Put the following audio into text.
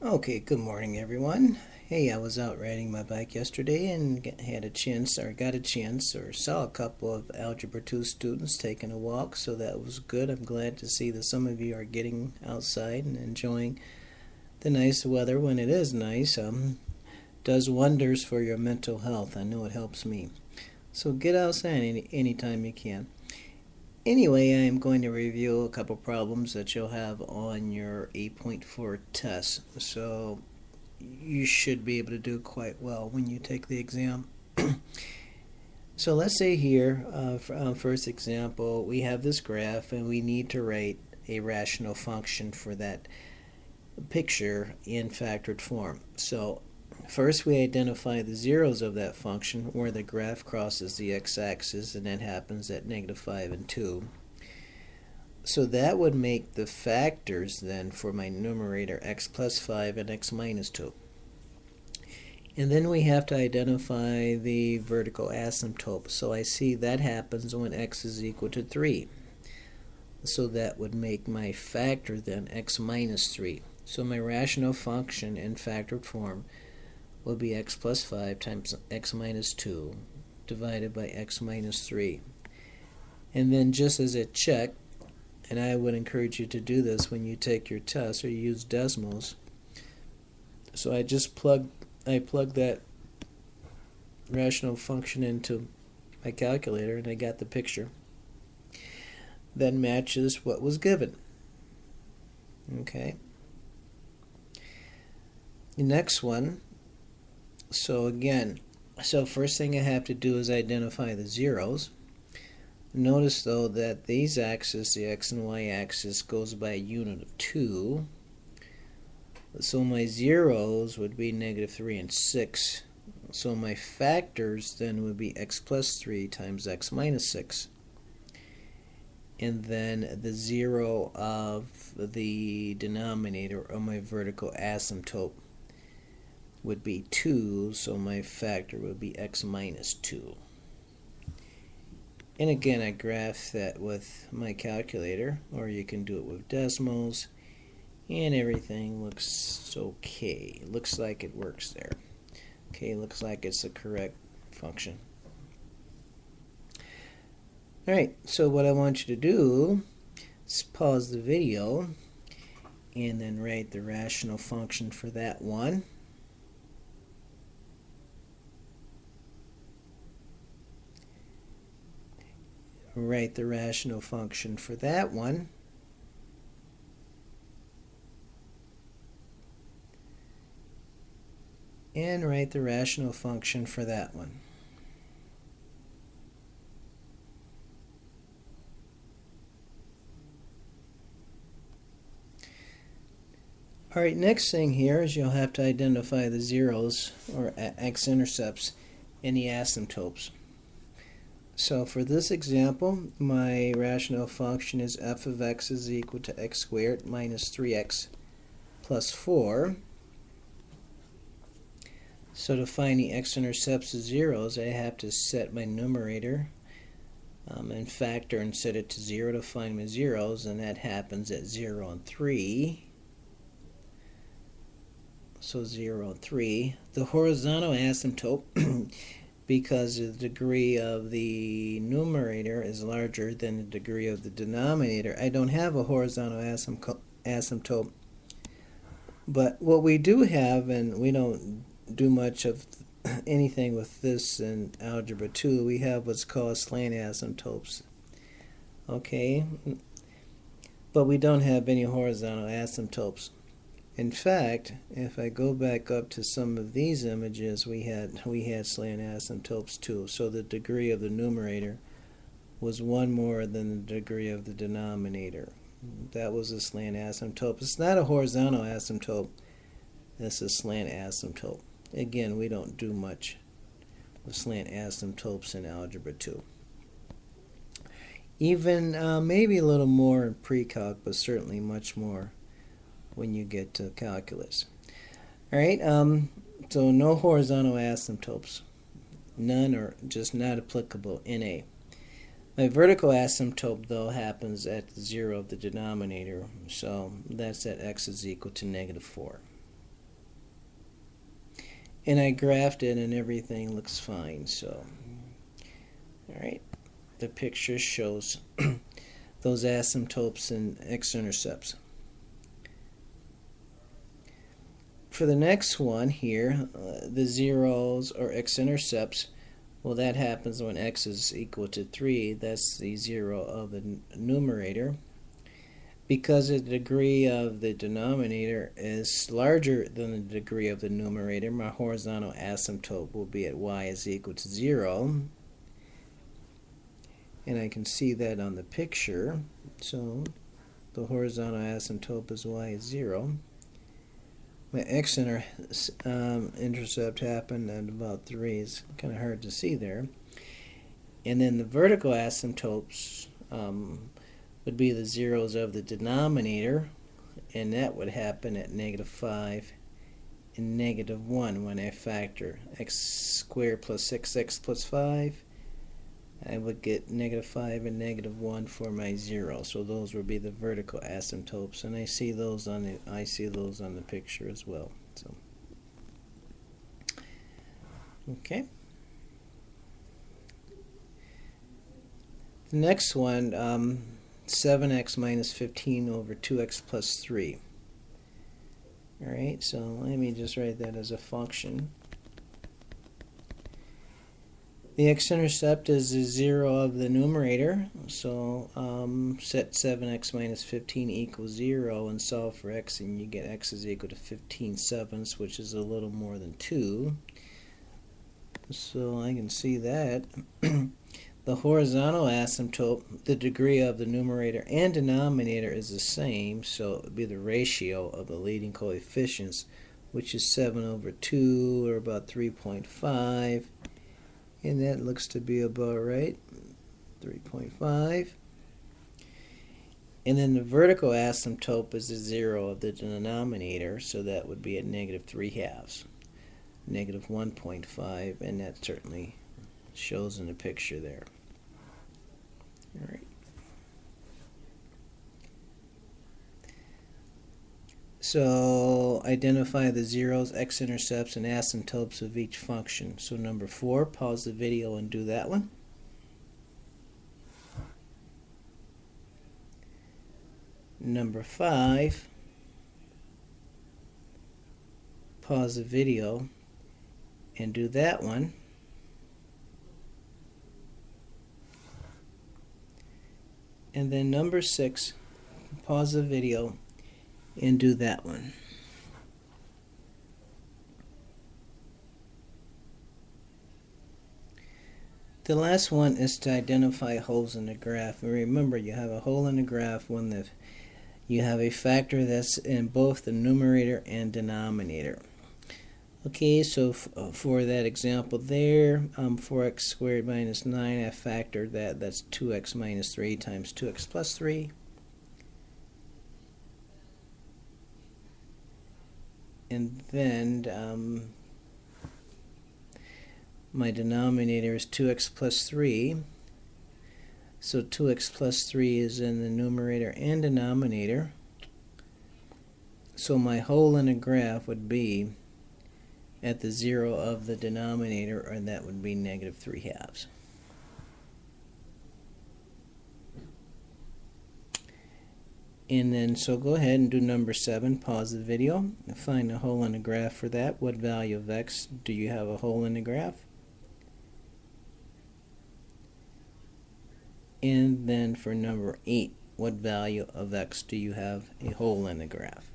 Okay, good morning, everyone. Hey, I was out riding my bike yesterday and got a chance, or saw a couple of Algebra 2 students taking a walk, so that was good. I'm glad to see that some of you are getting outside and enjoying the nice weather when it is nice. Does wonders for your mental health. I know it helps me. So get outside anytime you can. Anyway, I am going to review a couple problems that you'll have on your 8.4 test. So you should be able to do quite well when you take the exam. So let's say here, first example, we have this graph and we need to write a rational function for that picture in factored form. So first we identify the zeros of that function where the graph crosses the x-axis, and that happens at -5 and 2. So that would make the factors then for my numerator x plus 5 and x minus 2. And then we have to identify the vertical asymptote. So I see that happens when x is equal to 3. So that would make my factor then x minus 3. So my rational function in factored form will be x plus 5 times x minus 2 divided by x minus 3. And then just as a check, and I would encourage you to do this when you take your test or you use decimals. So I plug that rational function into my calculator, and I got the picture that matches what was given. Okay. The next one. So first thing I have to do is identify the zeros. Notice though that these axes, the x and y axis, goes by a unit of 2. So my zeros would be -3 and 6. So my factors then would be x plus 3 times x minus 6. And then the zero of the denominator of my vertical asymptote would be 2, so my factor would be x minus 2. And again, I graph that with my calculator, or you can do it with decimals, and everything looks okay. It looks like it works there. Okay, looks like it's the correct function. Alright, so what I want you to do is pause the video and then write the rational function for that one. Write the rational function for that one. And write the rational function for that one. Alright, next thing here is you'll have to identify the zeros, or x-intercepts, in the asymptotes. So for this example, my rational function is f of x is equal to x squared minus 3x plus 4. So to find the x-intercepts of zeros, I have to set my numerator and factor and set it to 0 to find my zeros, and that happens at 0 and 3. So 0 and 3. The horizontal asymptote, because the degree of the numerator is larger than the degree of the denominator, I don't have a horizontal asymptote. But what we do have, and we don't do much of anything with this in Algebra 2, we have what's called slant asymptotes. Okay? But we don't have any horizontal asymptotes. In fact, if I go back up to some of these images, we had slant asymptotes too. So the degree of the numerator was 1 more than the degree of the denominator. That was a slant asymptote. It's not a horizontal asymptote. It's a slant asymptote. Again, we don't do much with slant asymptotes in Algebra 2. Even maybe a little more in pre-calc, but certainly much more when you get to calculus. Alright, so no horizontal asymptotes. None, or just not applicable, NA. My vertical asymptote, though, happens at 0 of the denominator, so that's at x is equal to -4. And I graphed it and everything looks fine. So, alright, the picture shows those asymptotes and x-intercepts. For the next one here, the zeros or x-intercepts, well, that happens when x is equal to 3. That's the zero of the numerator. Because the degree of the denominator is larger than the degree of the numerator, my horizontal asymptote will be at y is equal to 0. And I can see that on the picture. So the horizontal asymptote is y is 0. My x-intercept happened at about 3. It's kind of hard to see there. And then the vertical asymptotes would be the zeros of the denominator, and that would happen at -5 and -1 when I factor x squared plus 6x plus 5. I would get -5 and -1 for my 0. So those would be the vertical asymptotes, and I see those on the picture as well. So okay. The next one, 7x minus 15 over 2x plus 3. Alright, so let me just write that as a function. The x-intercept is the 0 of the numerator, so set 7x minus 15 equals 0 and solve for x, and you get x is equal to 15/7, which is a little more than 2. So I can see that. The horizontal asymptote, the degree of the numerator and denominator is the same, so it would be the ratio of the leading coefficients, which is 7 over 2, or about 3.5. And that looks to be about right, 3.5. And then the vertical asymptote is the 0 of the denominator, so that would be at -3/2, -1.5, and that certainly shows in the picture there. All right. So identify the zeros, x-intercepts, and asymptotes of each function. So number 4, pause the video and do that one. Number 5, pause the video and do that one. And then number 6, pause the video and do that one. The last one is to identify holes in the graph. And remember, you have a hole in the graph when you have a factor that's in both the numerator and denominator. Okay, so for that example there, 4x squared minus 9, I factored that. That's 2x minus 3 times 2x plus 3. And then my denominator is 2x plus 3. So 2x plus 3 is in the numerator and denominator. So my hole in the graph would be at the 0 of the denominator, and that would be -3/2. And then, so go ahead and do number 7, pause the video, and find the hole in the graph for that. What value of x do you have a hole in the graph? And then for number 8, what value of x do you have a hole in the graph?